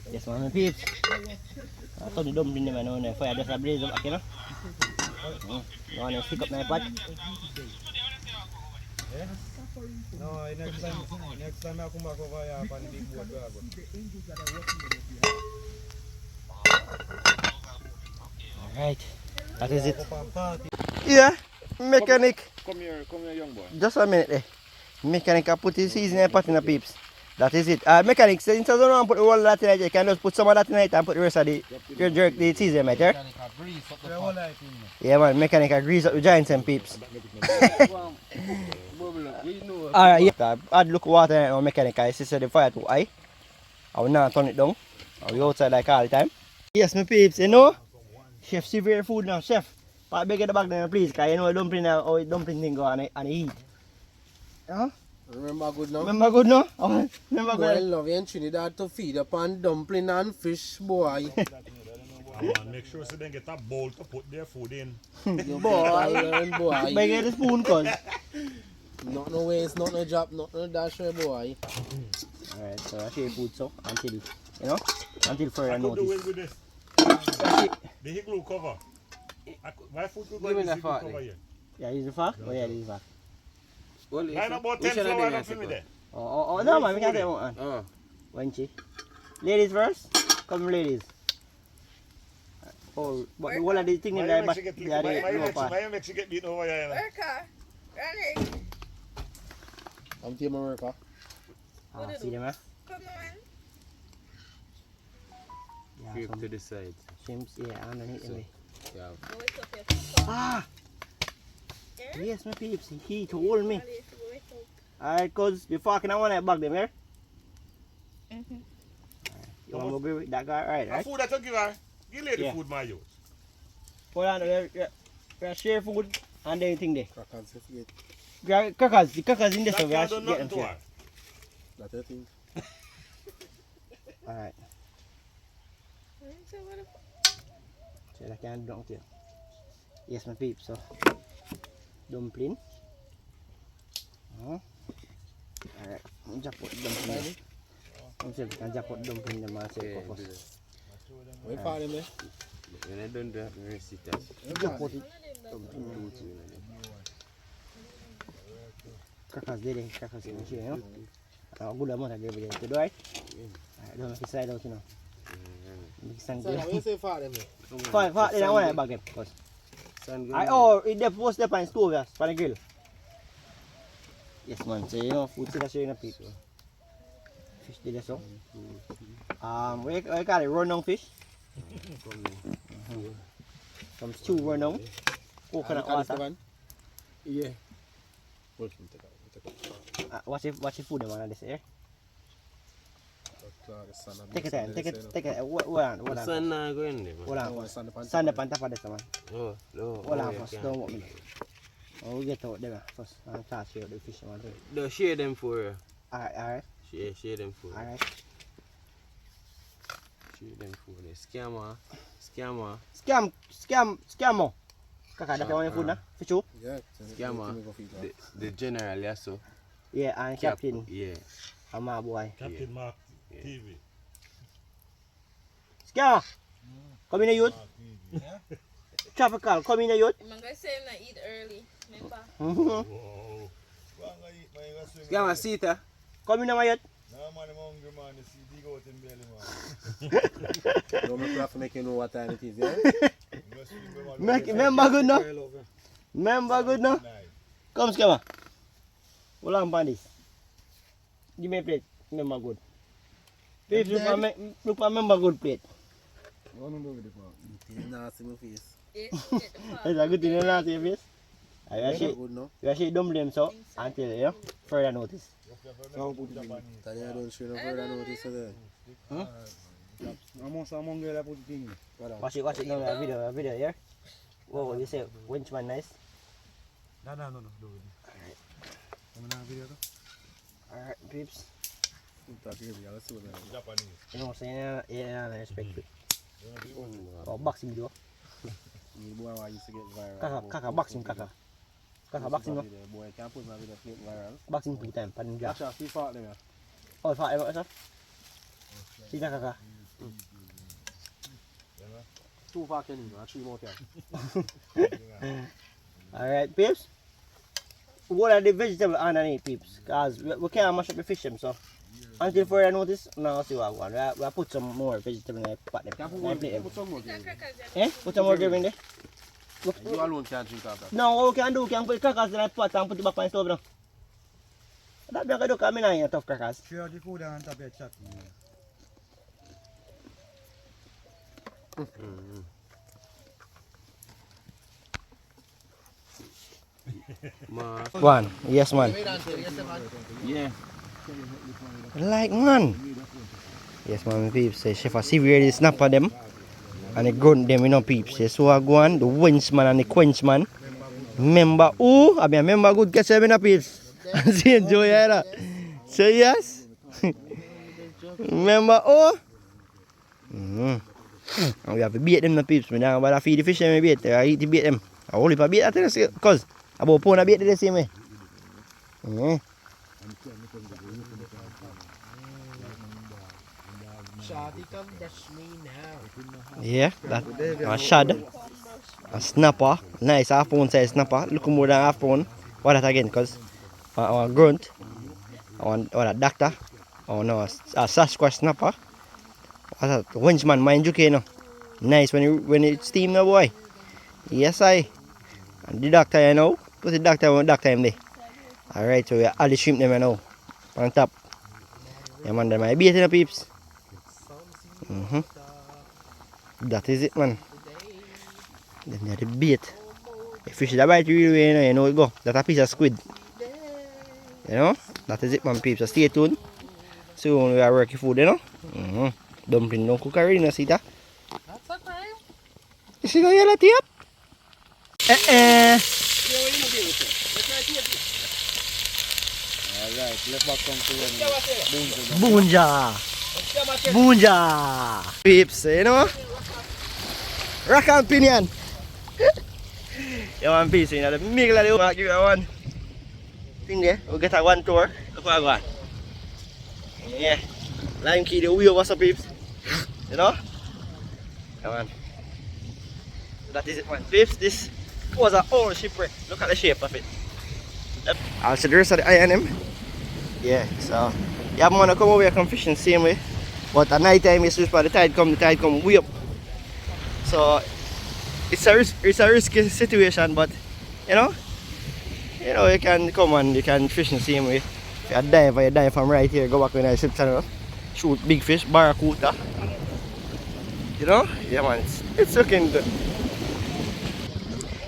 Yes, mga peeps. Itong dumpling naman na fire just a blaze up okay no? Ano na stick up na ipat. No, next time ako makakaya pandig buat ako. Alright. That is it. Yeah, mechanic. Come here, young boy. Just a minute, Mechanic, I put his seasoning pot in the peeps. That is it. Mechanic, since I don't want to put all that in it, you can just put some of that in it and put the rest of the jerk the seasoning right there. Yeah, man, mechanic, I grease up the giants and peeps. Alright, yeah. Add look water in it, mechanic. I see the fire too high. I will not turn it down. I will outside like all the time. Yes, my peeps, you know. Chef, severe food now, chef. Pack big in the bag now, please, because you know dumpling now, oh, dumpling thing go on the heat. Huh? Remember good now? Remember good now? Oh, remember Boy, good. love you in Trinidad to feed upon dumpling and fish, boy. Make sure so they get a bowl to put their food in. Boy. Big get the spoon, cuz. Not no waste, not no drop, not no dash, boy. Alright, so I share food so until, you know, until further I could do notice. it with this. The igloo cover. My food could go Give me in that this igloo fork cover then. here. Yeah, use the fork? Oh yeah, use the fork. Line about 10 flowers for me there. Oh, no man, we can't take one. Oh. One chi. Ladies first? Come ladies. Oh, but the one of the thing in there, but they are the lower part. My makes you get beaten over here. America, ready? I'm Team America. Ah, see them, eh? Come on. Yeah, Creep some to the side. shrimps, yeah, underneath them. Yeah. Go it up your Ah! Yeah? Yes, my peeps, he told me. Go it up. Alright, cuz, before I want to bag them here. Mhm. You want to agree with that guy? Alright, The right? food that you give her, give lady Yeah. food my use. Hold on, we share food and then thing there. Crackers, if you get Crackers, the crackers in this That one, we can't have do to get nothing them to share. her. that, I think. Alright, So what the so I can't do nothing. Yes, my peeps, so. Dumpling. Alright, I'm just put dumpling. I'm just put dumpling in myself first. Wait for them, When I don't do that, I sit down. Just put it. Crackers there, crackers in here, you know. A good amount of gravy there to do, right? Alright, don't make it slide out, you know. Make it stand So, good. what you say for them? Fine, then I want to bag them, cause. Sun It was there on stove, yes, on the grill. Yes, man. So you know, food still sharing a people. Fish did so. We call it run-down fish. Some stew run-down. Coconut water. Yeah. What's your food man on this here? Take it time, take it. Hold on. Sun not going there, man. Hold on. Stand up on top of this, man. Oh, no. Hold on first, don't want me. Oh, we get out there first. I'm trying to share the fish, man. No, share them for her. Alright. Share them for her. Alright. Share them for her. Scammer. Scammer. Kaka, that's your food, na? Fish you? Yeah. Scammer. The general, yeah, so. Yeah, and Captain. Yeah. I'm my boy. Captain Mark TV. Scammer! Come in the youth. Tropical, come in the youth. I'm gonna say not eat early. Remember? Whoa. Scammer, Sita. Come in the youth. No man, I'm hungry man, the CD go out in belly man. Don't make laugh make you know what time it is, yeah? Remember good now? Remember good now? Come, Scammer. Hold on, Pandis. Give me a plate. Remember good. Please look for member good plate. Nasty my face. Yes, get the pot. It's a good thing to not see your face. I Good, no? actually dumplings so until you know, further notice. Tell you I don't show no further notice today. Among girl I put it in. Watch it now, a video here. Whoa, you say winchman nice? No, do it. Alright, peeps. Japanese. You know, saying yeah, I respect it. Oh, boxing video. You boy I used to get viral. Kaka, boxing, Kaka, boxing no? Boy, can't put my video get viral. Boxing 2 times, pan ninja. Actually, see fought them, yeah. Oh, fight ever, sir? See that, Kaka? 2 for Kenny, 3 more can. Alright, peeps. What are the vegetables underneath, peeps? Because we can't mash up the fish them, so until further notice, now see what I want. We'll put some more vegetables in the pot. Put some more gravy. Eh? Put some more gravy in there? You alone can't drink of that. No, what we can do, we can put crackers in the pot and put it back on the stove now. That be a good look, I mean I ain't tough crackers. Share the food and top of your chat. One, yes man. Yeah. Like man. Yes man, peeps. Say chef a severe snapper them. And the grunt them, you know, peeps. Yes, so I go on, the winch man and the quench man. Remember who? I mean, remember good catch them, you know, peeps. And see enjoy that. Say yes. Remember who? And we have to bait them, the peeps. We don't bother feed the fish them, we bait. I eat the bait them. I only for bait that, because about pound a bait the same way. Yeah, that a shad, a snapper, nice half pound size snapper, look more than half pound. What that again? Because I want grunt, I want a doctor, I want a Sasquatch snapper. What's that? Winchman, mind you, you know. Nice when it steam now, boy. Yes, I. And the doctor, you know, put the doctor in there. Alright, so we have all the shrimp them, you know, on top. Yeah, man, that might be it, you know, peeps. That is it, man. Then you have the bait. The fish that bite you, you know it go. That's a piece of squid. You know? That is it, man, peeps. So stay tuned. Soon we are working food, you know? Dumpling don't cook already, you see that? That's a crime. You see the yellow tape? Alright, let's back come to Bunja! Bunja! Peeps, you know? Rock and pinion! You want peeps, you know, the middle of the work, give you one thing there, we'll get a one tour. Look what I got. Yeah. Lime Cay, the wheel, what's up, peeps? You know? Come on. That is it, man. Peeps, this was our own shipwreck. Look at the shape of it. I'll see the rest of the I&M. Yeah, so yeah, I'm gonna come over here come fishing the same way. But at night time, it's just by the tide come way up. So it's a risky situation, but you know you can come and you can fish in the same way. If you dive from right here, go back in the ship channel, shoot big fish, barracuda. You know? Yeah man, it's looking good.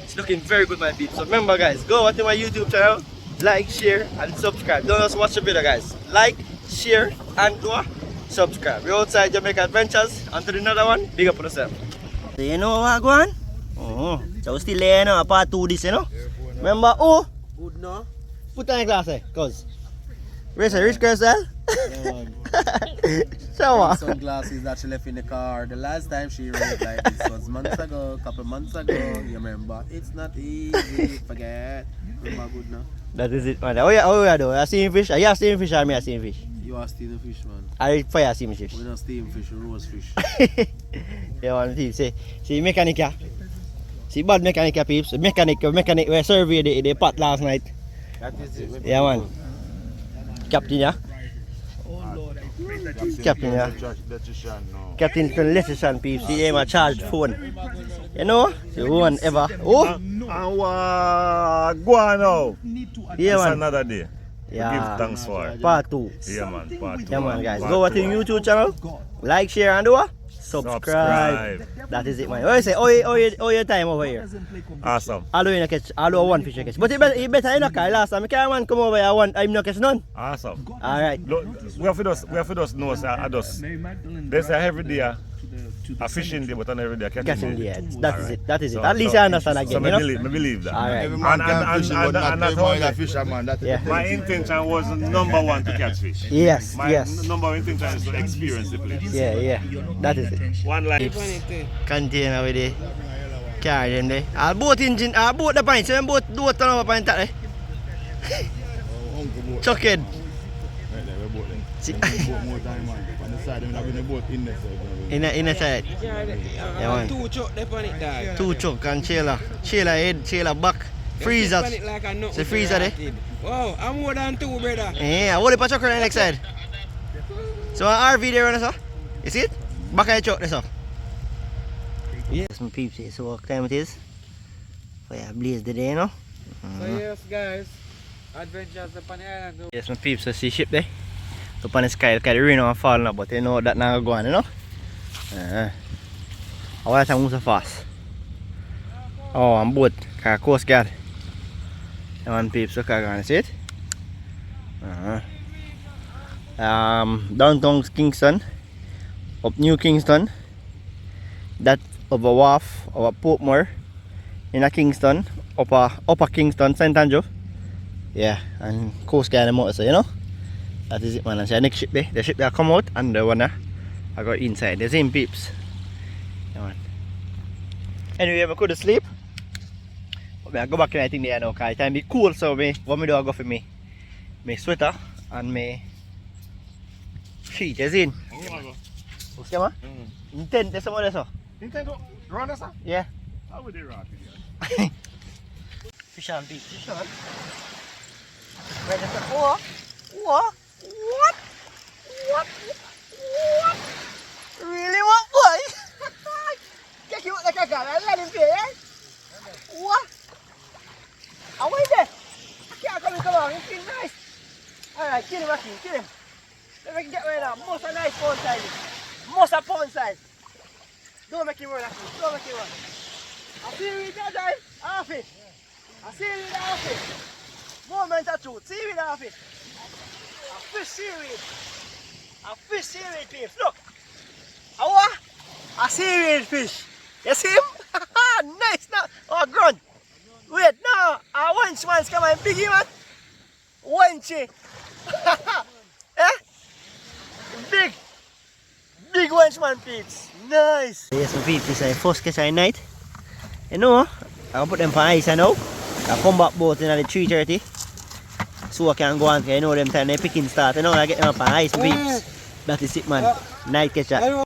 It's looking very good, my people. So remember guys, go over to my YouTube channel, like, share and subscribe. Don't just watch the video guys. Like, share and go subscribe. We're outside Jamaica Adventures. Until another one, big up on yourself. So you know what go on? So still there, you know, part 2 this, you know? Remember oh? Good, no? Put on your glass there, cause where's the rich girl cell? So Sunglasses that she left in the car. The last time she rode like this was months ago, couple months ago. You remember? It's not easy. Forget. Remember good now? that is it, man. Oh yeah, though. I seen fish. Are you steam fish or me I seen fish? You are stealing fish, man. I fire steam fish. We're not stealing fish, we roast fish. Yeah, man. See mechanic here. See bad mechanic here, peeps. Mechanic we surveyed the pot last night. That is it. Yeah, man. Captain, yeah. Captain, yeah. Captain can electrician, peeps. See him a charged phone. You know? The one ever. Oh! go on now. Yeah, It's man. another day. Yeah. Give thanks for it. Part 2. Yeah, man. Part 2. Yeah, man, guys. Part Go over to 2. the YouTube channel. Like, share, and do what? Subscribe. That is it, man. What you say? Oh, your time over here. Awesome. Although you catch, although one fish you catch. But it better you not catch last time. I can't man come over here I'm not catch none. Awesome. Alright. Look, we have to just know, sir, I just, there's a every day, a fishing day, but on every day, Catching the heads. That is it. That is it. So- At least so- I understand again, So you know? I believe that. Alright. Every man can fish, but not that's everyone how is a fisherman. That is Yeah. the my thing. intention was number 1 to catch fish. Yes, My yes. number 1 intention is to experience the place. Yeah. That is it. One life. Container with the carry them there. I'll boat engine, I'll boat the pint. So them boat do it on over pint that Chuck it. Right there, we boat them. We boat more time, man. On the side, we have been a boat in there, so Inside. Yeah, man. 2 choke there on it, dog. 2 choke and Sheila head, Sheila back. Freezer. It like a nut Say with freezer the there. rotted. Wow, I'm more than 2, brother. Yeah, what the choke on the next side? So an RV there on us, you see it? Back of the choke there, so. Yes, my peeps, so what time it is? Fire blaze the day, you know? So yes, guys. Adventures upon the island. Yes, my peeps, I see ship there. Up on the sky, look at the rain and fall now, but you know that now go on, you know? I want to move so fast. Oh, I'm boat, car coast guard. Come on, peeps, look at see it? Downtown Kingston, up New Kingston, that over Wharf, over Portmore, in a Kingston, upper Kingston, St. Andrew. Yeah, and coast guard and motor, so you know? That is it, man. And the next ship there, the ship that come out and the one that I got inside. The same peeps. Yeah, man. Anyway, I could sleep. But I go back in I think there now because it be cool, so what me do I go for me sweater and me sheet, you see? What's that, man? Intent, there's some other so. Intent to run us? Yeah. How would they run? Fish on beach. Fish on. Where the what? What? What? What? What? Really, what boy? Get you like a gun, I let him pay, eh? What? I wait there. I can't come along, he feels nice. Alright, kill him, Aki, kill him. Let me get rid of him. Most a nice pound size. Most a pound size. Don't make him run, Aki, don't make him run. I see you with that time, half it. I see you with that half it. Moment of truth, see you with that half it. A fish seaweed. A fish seaweed, peeps. Look. A seaweed fish. You see him? Nice. Now. Oh, grunt. Wait, no. A wench man's come on. Biggie man. Wenchy. Eh? Big. Big wench man, peeps. Nice. Yes, my peeps. This is the first catch at night. You know, I'll put them for ice now. I'll come back boat in at the 3:30. So I can go on, you know them time they picking start, you know I get them up on ice beats. That is it, man. Night catcher.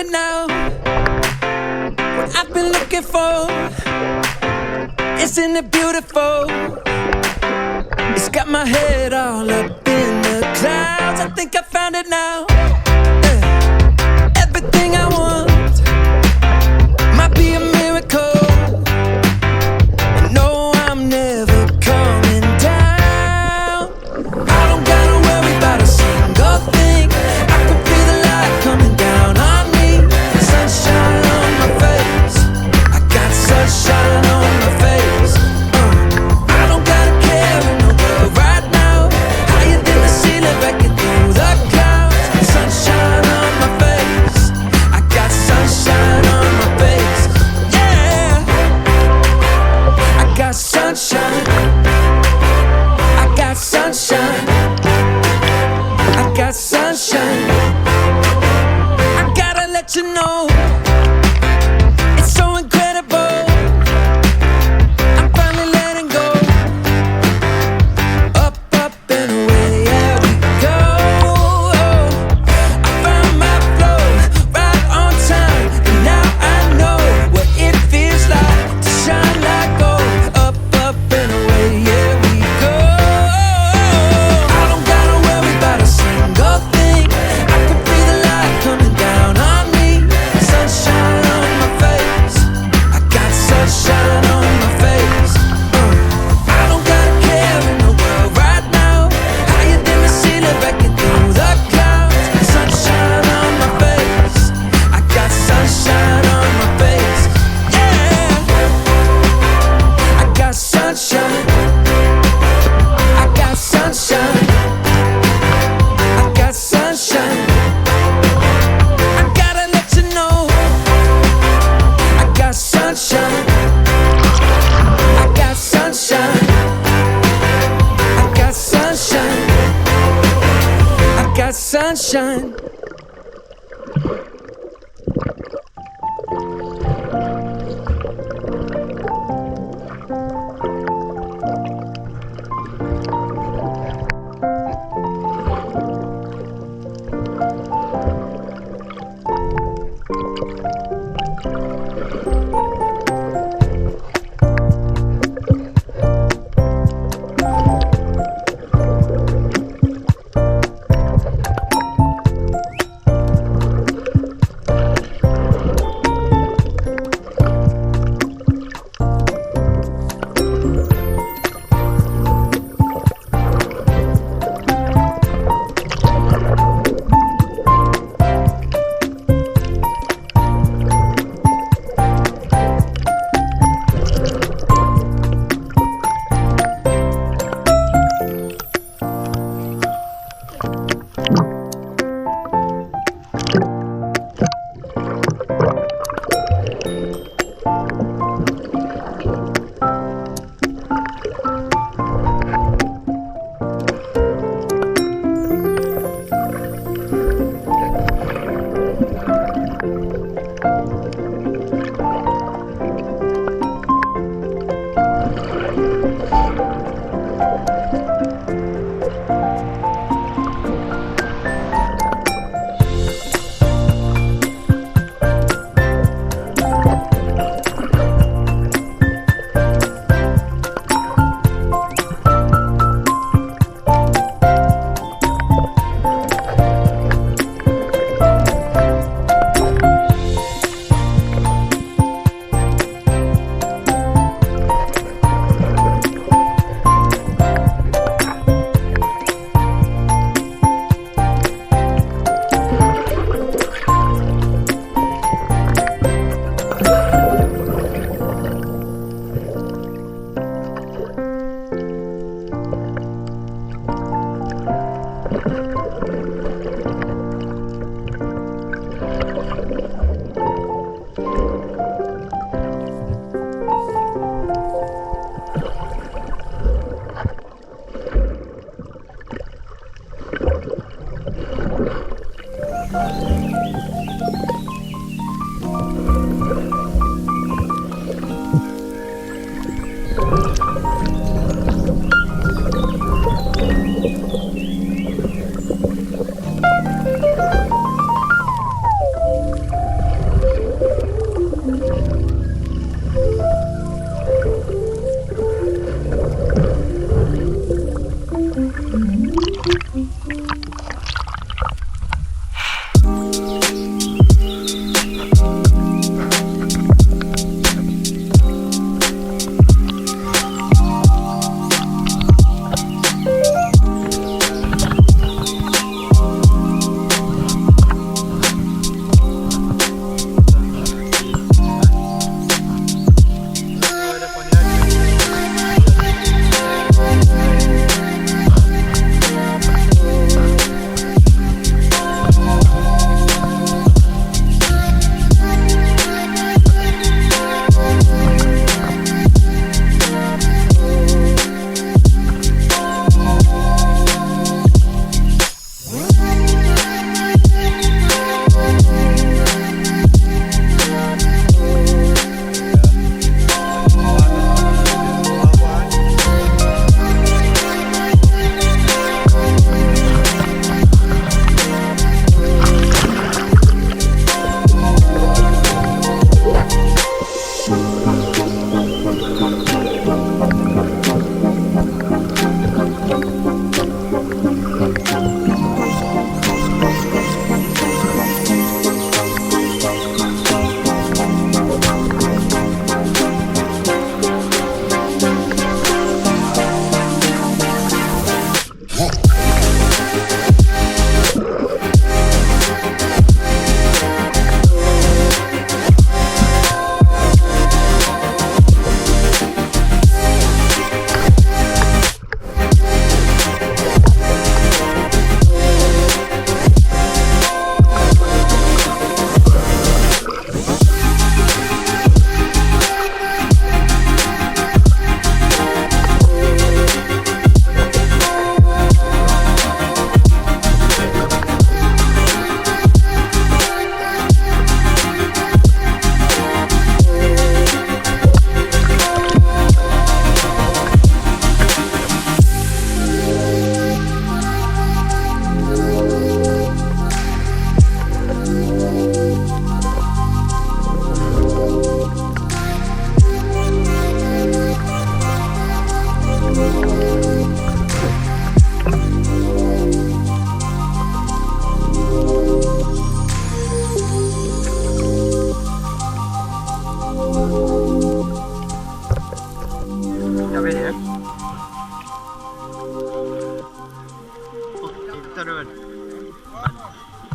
it now. What I've been looking for, isn't it beautiful? It's got my head all up in the clouds. I think I found it now. Everything I want might be a miracle. And no, I'm never coming down. I don't gotta worry about a single thing. I can feel the light coming down on me. Sunshine on my face. I got sunshine on my face. I don't gotta care in the world right now. Higher than the ceiling, breaking through the clouds. Sunshine on my face. I got sunshine on my face. Yeah, I got sunshine. I got sunshine. I got sunshine. I gotta let you know, it's so incredible. I'm finally letting go. Up, up and away, yeah, we go. I found my flow right on time, and now I know what it feels like to shine like gold. Up, up and away, yeah, we go. I don't gotta worry about a single thing. I can feel the light coming down on me. Sunshine on my face. I got sunshine on my face. I don't gotta care in the world right now. Higher than the ceiling, breaking through the clouds. Sunshine on my face. I got sunshine on my face. Yeah, I got sunshine. I got sunshine. I got sunshine. I gotta let you know, I got sunshine. I got sunshine. I got sunshine. I got sunshine.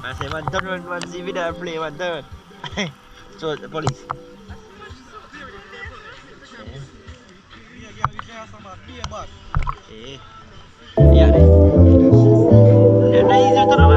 I say one turn, one see video play one turn. So the police. Yeah, deh. Dia dah izin tu nama.